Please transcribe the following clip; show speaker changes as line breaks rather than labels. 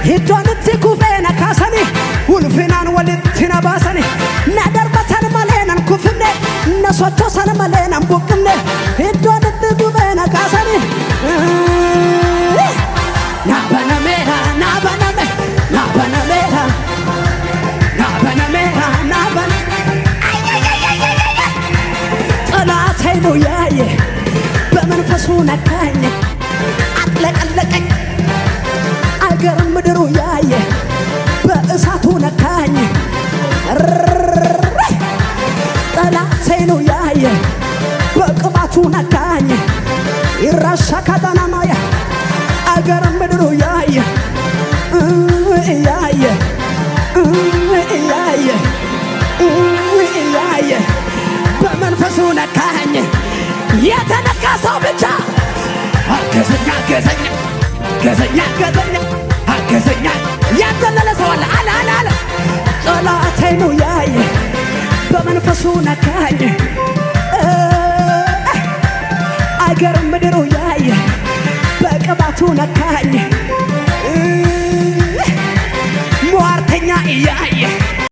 Hiddoon itti kufeena kaasanii ulfinaan walitti na baasanii na darbatan malee nan kufne na sochoosan malee nan buqqifne hiddoon itti kufeena kaasanii na banameera na baname na banameera na banameera na banameera ጠላቴ ነው ያየ በመንፈሱ ነካኝ አጥለቀለቀኝ አገር ምድሩ ያየ በእሳቱ ነካኝ ጠላቴ ነው ያየ በቅባቱ ነካኝ ይራሻ ካዳናማያ አገር ምድሩ ያየ ያየ ያየ ያየ በመንፈሱ ነካኝ የተነካ ሰው ብቻ አገዘኛ አገዘኛ አገዘኛ አገዘኛ አገዘኛ ያዘለለ ሰው አለ አለ አለ አለ ጠላቴ ነው ያየ በመንፈሱ ነካኝ አገር ምድሩ ያየ በቅባቱ ነካኝ